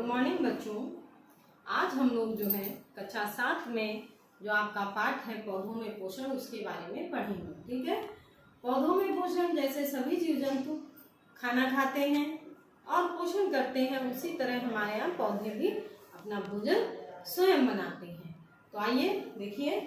Morning बच्चों। आज हम लोग जो है कक्षा 7 में जो आपका पाठ है पौधों में पोषण, उसके बारे में पढ़ेंगे। ठीक है। पौधों में पोषण, जैसे सभी जीव जंतु खाना खाते हैं और पोषण करते हैं, उसी तरह हमारे यहाँ पौधे भी अपना भोजन स्वयं बनाते हैं। तो आइए देखिए,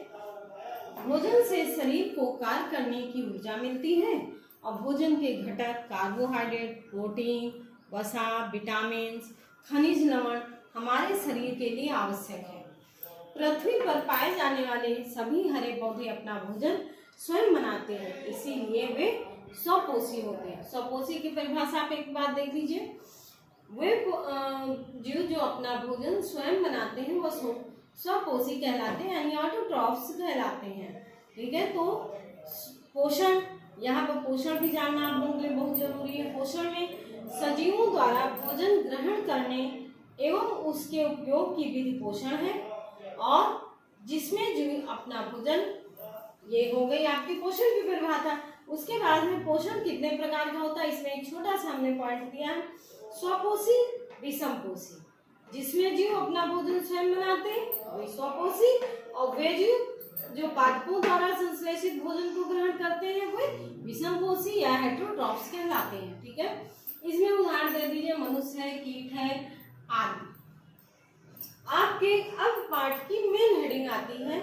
भोजन से शरीर को कार्य करने की ऊर्जा मिलती है और भोजन के घटक कार्बोहाइड्रेट, प्रोटीन, वसा, विटामिन, खनिज लवण हमारे शरीर के लिए आवश्यक है। पृथ्वी पर पाए जाने वाले सभी हरे पौधे अपना भोजन स्वयं बनाते हैं, इसीलिए वे स्वपोषी होते हैं। स्वपोषी की परिभाषा आप एक बात देख लीजिए। वे जीव जो अपना भोजन स्वयं बनाते हैं वो स्वपोषी कहलाते हैं, यानी ऑटोट्रॉफ्स कहलाते हैं। ठीक है। तो पोषण, यहाँ पर पोषण भी जानना आप लोगों के लिए बहुत जरूरी है। पोषण में सजीवों द्वारा भोजन ग्रहण करने एवं उसके उपयोग की विधि पोषण है, और जिसमें जीव अपना भोजन, ये हो गई आपकी पोषण की परिभाषा। उसके बाद में पोषण कितने प्रकार का होता है, इसमें एक छोटा सा हमने पॉइंट दिया है, स्वपोषी, विषमपोषी। जिसमें जीव अपना भोजन स्वयं बनाते हैं वही स्वपोषी, और वे जीव जो पादपों द्वारा संश्लेषित भोजन को ग्रहण करते हैं वे विषमपोषी या हेटेरोट्रॉफ्स कहलाते हैं। ठीक है। इसमें उदाहरण दे दीजिए, मनुष्य है, कीट है आदि। आपके अब पाठ की मेन हेडिंग आती है,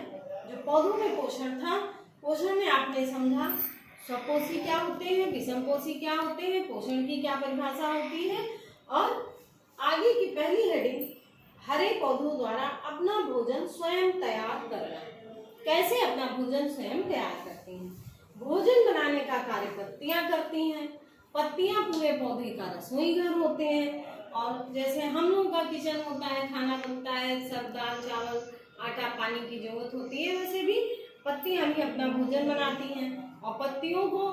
जो पौधों में पोषण था। पोषण में आपने समझा स्वपोषी क्या होते हैं, विषमपोषी क्या होते हैं, पोषण की क्या परिभाषा होती है, और आगे की पहली हेडिंग हरे पौधों द्वारा अपना भोजन स्वयं तैयार करना। कैसे अपना भोजन स्वयं तैयार करते हैं। भोजन बनाने का कार्य पत्तियां करती हैं। पत्तियां पूरे पौधे का रसोई घर होते हैं, और जैसे हम लोगों का किचन होता है, खाना बनता है, सब दाल चावल आटा पानी की जरूरत होती है, वैसे भी पत्तियां भी अपना भोजन बनाती हैं। और पत्तियों को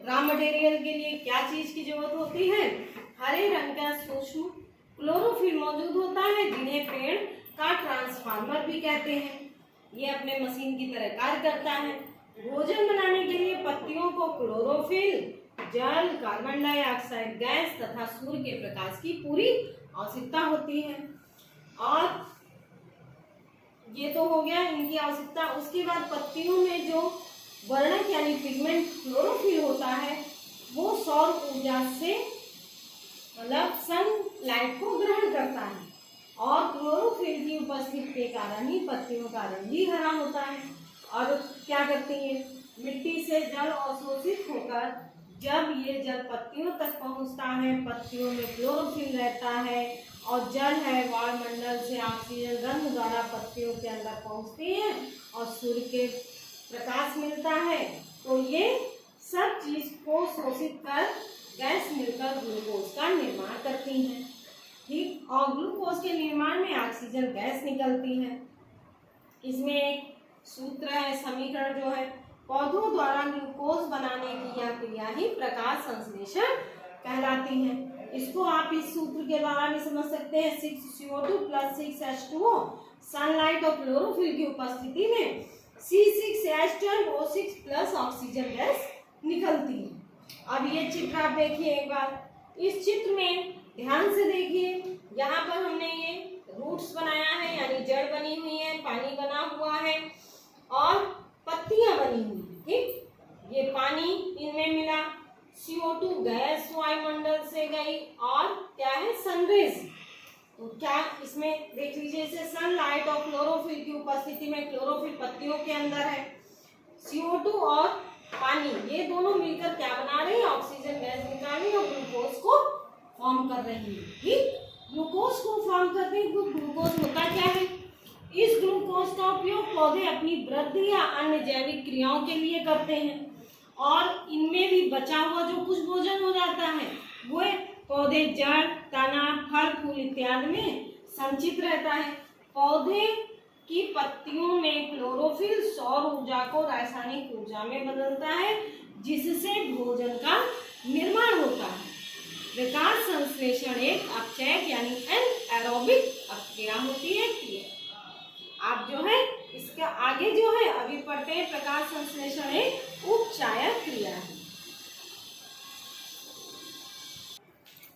रॉ मटेरियल के लिए क्या चीज की जरूरत होती है, हरे रंग का सूक्ष्म क्लोरोफिल मौजूद होता है, जिन्हें पेड़ का ट्रांसफार्मर भी कहते हैं। ये अपने मशीन की तरह कार्य करता है। भोजन बनाने के लिए पत्तियों को क्लोरोफिल, जल, कार्बन डाइऑक्साइड गैस तथा सूर्य के प्रकाश की पूरी आवश्यकता होती है। और ये तो हो गया इनकी आवश्यकता। उसके बाद पत्तियों में जो वर्णक यानी पिगमेंट क्लोरोफिल होता है, वो सौर ऊर्जा से मतलब सनलाइट को ग्रहण करता है, और क्लोरोफिल की उपस्थिति के कारण ही पत्तियों का रंग भी हरा होता है। और क्या करती है, मिट्टी से जल अवशोषित होकर जब ये जल पत्तियों तक पहुंचता है, पत्तियों में क्लोरोफिल रहता है, और जल है वायुमंडल से ऑक्सीजन रंग द्वारा पत्तियों के अंदर पहुंचती है, और सूर्य के प्रकाश मिलता है, तो ये सब चीज को शोषित कर गैस मिलकर ग्लूकोज का निर्माण करती हैं। ठीक। और ग्लूकोज के निर्माण में ऑक्सीजन गैस निकलती है। इसमें एक सूत्र है, समीकरण जो है, पौधों द्वारा ग्लूकोज बनाने की यह क्रिया ही प्रकाश संश्लेषण कहलाती है। इसको आप इस सूत्र के द्वारा भी समझ सकते हैं। 6CO2 + 6H2O सनलाइट और क्लोरोफिल की उपस्थिति में C6H12O6 प्लस ऑक्सीजन गैस निकलती है। अब ये चित्र आप देखिए एक बार। इस चित्र में ध्यान से देखिए, यहाँ पर हमने ये रूट्स बनाया है, यानी जड़ बनी हुई है, पानी बना हुआ है, और पत्तियां बनी हुई है। ठीक। ये पानी इनमें मिला, CO2 गैस वायुमंडल से गई, और क्या है, सनरेज। तो क्या इसमें देख लीजिए, इसे सनलाइट और क्लोरोफिल की उपस्थिति में, क्लोरोफिल पत्तियों के अंदर है, CO2 और पानी ये दोनों मिलकर क्या बना रही है, ऑक्सीजन गैस निकाल रही है और ग्लूकोज को फॉर्म कर रही है। ठीक। ग्लूकोज को फॉर्म करते हैं। ग्लूकोज होता क्या है, इस ग्लूकोज का उपयोग पौधे अपनी वृद्धि या अन्य जैविक क्रियाओं के लिए करते हैं, और इनमें भी बचा हुआ जो कुछ भोजन हो जाता है वो पौधे जड़, तना, फल, फूल इत्यादि में संचित रहता है। पौधे की पत्तियों में क्लोरोफिल सौर ऊर्जा को रासायनिक ऊर्जा में बदलता है, जिससे भोजन का निर्माण होता है। प्रकाश संश्लेषण एक अपचयक यानी एनारोबिक प्रक्रिया होती है। आप जो है इसका आगे जो है अभी पढ़ते हैं, प्रकाश संश्लेषण एक उपचायक क्रिया है।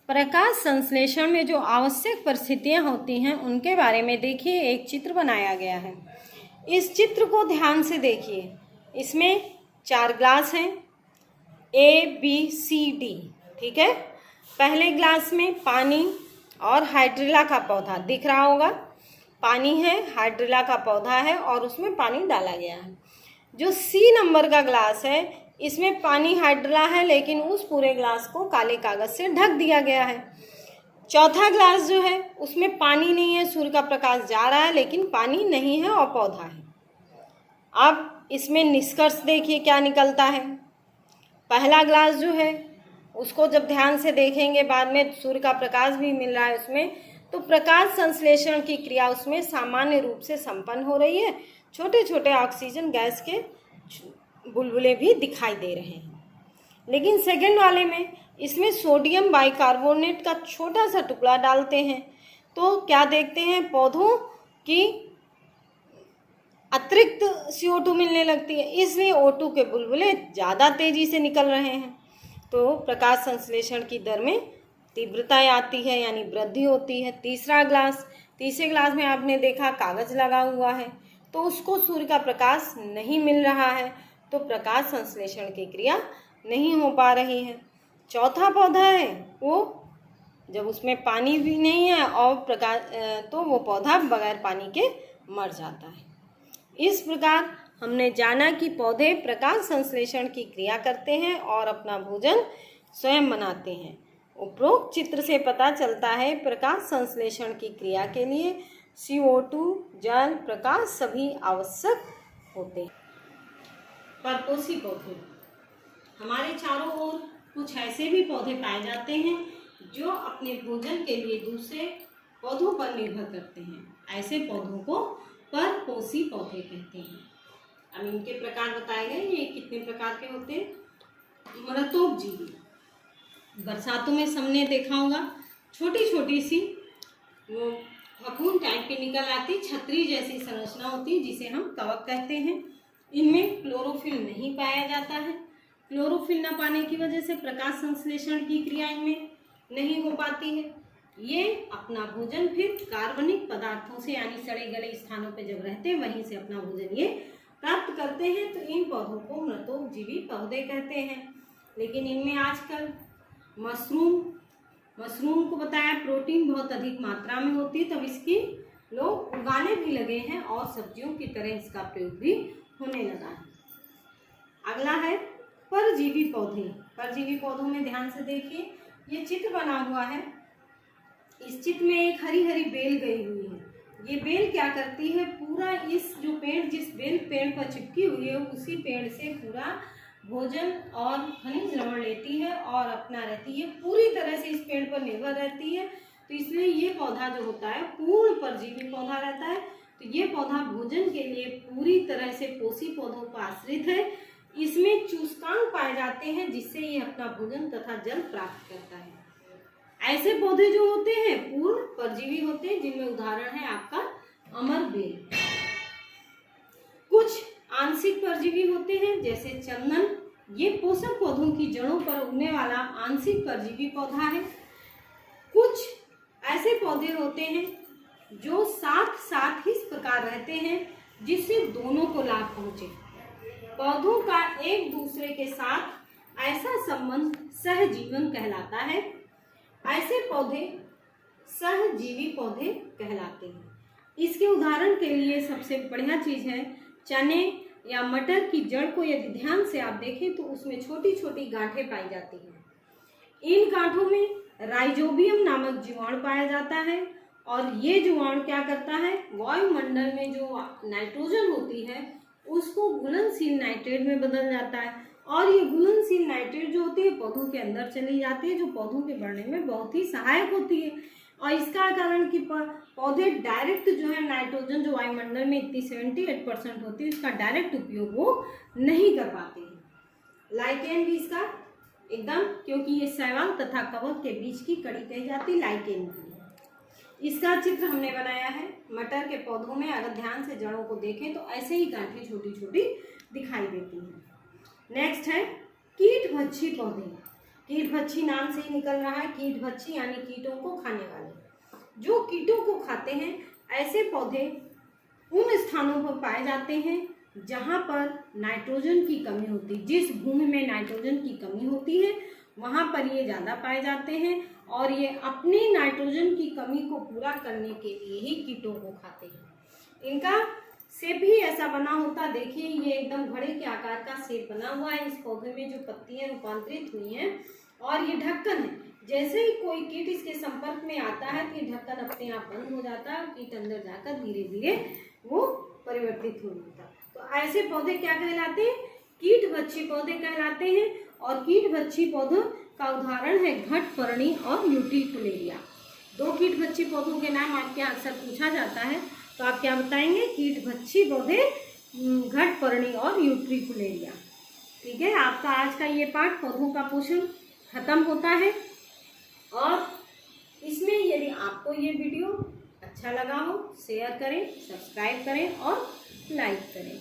प्रकाश संश्लेषण में जो आवश्यक परिस्थितियां होती हैं उनके बारे में देखिए, एक चित्र बनाया गया है। इस चित्र को ध्यान से देखिए। इसमें 4 ग्लास हैं, A, B, C, D, ठीक है। पहले ग्लास में पानी और हाइड्रिला का पौधा दिख रहा होगा। पानी है, हाइड्रिला का पौधा है और उसमें पानी डाला गया है। जो C नंबर का ग्लास है, इसमें पानी हाइड्रिला है, लेकिन उस पूरे ग्लास को काले कागज से ढक दिया गया है। चौथा ग्लास जो है उसमें पानी नहीं है, सूर्य का प्रकाश जा रहा है लेकिन पानी नहीं है और पौधा है। अब इसमें निष्कर्ष देखिए क्या निकलता है। पहला ग्लास जो है उसको जब ध्यान से देखेंगे, बाद में सूर्य का प्रकाश भी मिल रहा है उसमें, तो प्रकाश संश्लेषण की क्रिया उसमें सामान्य रूप से संपन्न हो रही है। छोटे छोटे ऑक्सीजन गैस के बुलबुले भी दिखाई दे रहे हैं। लेकिन सेकंड वाले में इसमें सोडियम बाइकार्बोनेट का छोटा सा टुकड़ा डालते हैं तो क्या देखते हैं, पौधों की अतिरिक्त CO2 मिलने लगती है, इसलिए O2 के बुलबुले ज़्यादा तेजी से निकल रहे हैं। तो प्रकाश संश्लेषण की दर में तीव्रता आती है, यानी वृद्धि होती है। तीसरे ग्लास में आपने देखा कागज लगा हुआ है, तो उसको सूर्य का प्रकाश नहीं मिल रहा है, तो प्रकाश संश्लेषण की क्रिया नहीं हो पा रही है। चौथा पौधा है, वो जब उसमें पानी भी नहीं है और प्रकाश, तो वो पौधा बगैर पानी के मर जाता है। इस प्रकार हमने जाना कि पौधे प्रकाश संश्लेषण की क्रिया करते हैं और अपना भोजन स्वयं बनाते हैं। उपरोक्त चित्र से पता चलता है प्रकाश संश्लेषण की क्रिया के लिए CO2, जल, प्रकाश सभी आवश्यक होते हैं। परपोषी पौधे, हमारे चारों ओर कुछ ऐसे भी पौधे पाए जाते हैं जो अपने भोजन के लिए दूसरे पौधों पर निर्भर करते हैं। ऐसे पौधों को परपोषी पौधे कहते हैं। अब इनके प्रकार बताए गए, ये कितने प्रकार के होते हैं। मृतोपजीवी, बरसातों में सबने देखा होगा, छोटी छोटी सी वो फफूंद टाइप की निकल आती, छतरी जैसी संरचना होती है जिसे हम कवक कहते हैं। इनमें क्लोरोफिल नहीं पाया जाता है। क्लोरोफिल न पाने की वजह से प्रकाश संश्लेषण की क्रिया इनमें नहीं हो पाती है। ये अपना भोजन फिर कार्बनिक पदार्थों से, यानी सड़े गले स्थानों पर जब रहते हैं वहीं से अपना भोजन ये प्राप्त करते हैं। तो इन पौधों को मृतोपजीवी पौधे कहते हैं। लेकिन इनमें आजकल मशरूम को बताया प्रोटीन बहुत अधिक मात्रा में होती है, तब इसकी लोग उगाने भी लगे हैं और सब्जियों की तरह इसका प्रयोग भी होने लगा है। अगला है परजीवी पौधे। परजीवी पौधों में ध्यान से देखिए, ये चित्र बना हुआ है। इस चित्र में एक हरी हरी बेल गई हुई है। ये बेल क्या करती है, पूरा इस जो पेड़, जिस बेल पेड़ पर चिपकी हुई है, उसी पेड़ से पूरा भोजन और खनिज लवण लेती है और अपना रहती है, पूरी तरह से इस पेड़ पर निर्भर रहती है। तो इसलिए ये पौधा जो होता है पूर्ण परजीवी पौधा रहता है। तो ये पौधा भोजन के लिए पूरी तरह से पोषी पौधों पर आश्रित है। इसमें चूसकांक पाए जाते हैं जिससे ये अपना भोजन तथा जल प्राप्त करता है। ऐसे पौधे जो होते हैं पूर्ण परजीवी होते हैं, जिनमें उदाहरण है आपका अमर बेल। कुछ आंशिक परजीवी होते हैं जैसे चंदन, ये पोषक पौधों की जड़ों पर उगने वाला आंशिक परजीवी पौधा है। कुछ ऐसे पौधे होते हैं जो साथ साथ इस प्रकार रहते हैं जिससे दोनों को लाभ पहुंचे। पौधों का एक दूसरे के साथ ऐसा संबंध सहजीवन कहलाता है। ऐसे पौधे सहजीवी पौधे कहलाते हैं। इसके उदाहरण के लिए सबसे बढ़िया चीज है चने या मटर की जड़ को यदि ध्यान से आप देखें तो उसमें छोटी छोटी गांठें पाई जाती हैं। इन गांठों में राइजोबियम नामक जीवाणु पाया जाता है और ये जीवाणु क्या करता है, वायुमंडल में जो नाइट्रोजन होती है उसको घुलनशील नाइट्रेट में बदल जाता है और ये घुलनशील नाइट्रेट जो होती है पौधों के अंदर चली जाती है, जो पौधों के बढ़ने में बहुत ही सहायक होती है। और इसका कारण कि पौधे डायरेक्ट जो है नाइट्रोजन जो वायुमंडल में इतनी 78% होती है उसका डायरेक्ट उपयोग वो नहीं कर पाते हैं। लाइकेन भी इसका एकदम, क्योंकि ये शैवाल तथा कवक के बीच की कड़ी कही जाती लाइकेन भी। इसका चित्र हमने बनाया है। मटर के पौधों में अगर ध्यान से जड़ों को देखें तो ऐसे ही गांठें छोटी छोटी दिखाई देती हैं। नेक्स्ट है कीट भक्षी पौधे। कीटभक्षी नाम से ही निकल रहा है, कीटभक्षी यानी कीटों को खाने वाले। जो कीटों को खाते हैं ऐसे पौधे उन स्थानों पर पाए जाते हैं जहाँ पर नाइट्रोजन की कमी होती है। जिस भूमि में नाइट्रोजन की कमी होती है वहाँ पर ये ज़्यादा पाए जाते हैं और ये अपनी नाइट्रोजन की कमी को पूरा करने के लिए ही कीटों को खाते हैं। इनका सेप भी ऐसा बना होता, देखिए ये एकदम घड़े के आकार का सेप बना हुआ है। इस पौधे में जो पत्तियां रूपांतरित हुई हैं और ये ढक्कन है। जैसे ही कोई कीट इसके संपर्क में आता है तो ये ढक्कन अपने आप बंद हो जाता है, कीट अंदर जाकर धीरे धीरे वो परिवर्तित हो जाता है। तो ऐसे पौधे क्या कहलाते हैं? कीटभक्षी पौधे कहलाते हैं। और कीटभक्षी पौधों का उदाहरण है घटपर्णी और यूट्रिकुलेरिया। दो कीटभक्षी पौधों के नाम आपके यहाँ अक्सर पूछा जाता है, तो आप क्या बताएंगे? कीटभक्षी पौधे घटपर्णी और यूट्रिकुलेरिया। ठीक है, आपका आज का ये पाठ पौधों का पोषण खत्म होता है। और इसमें यदि आपको ये वीडियो अच्छा लगा हो शेयर करें, सब्सक्राइब करें और लाइक करें।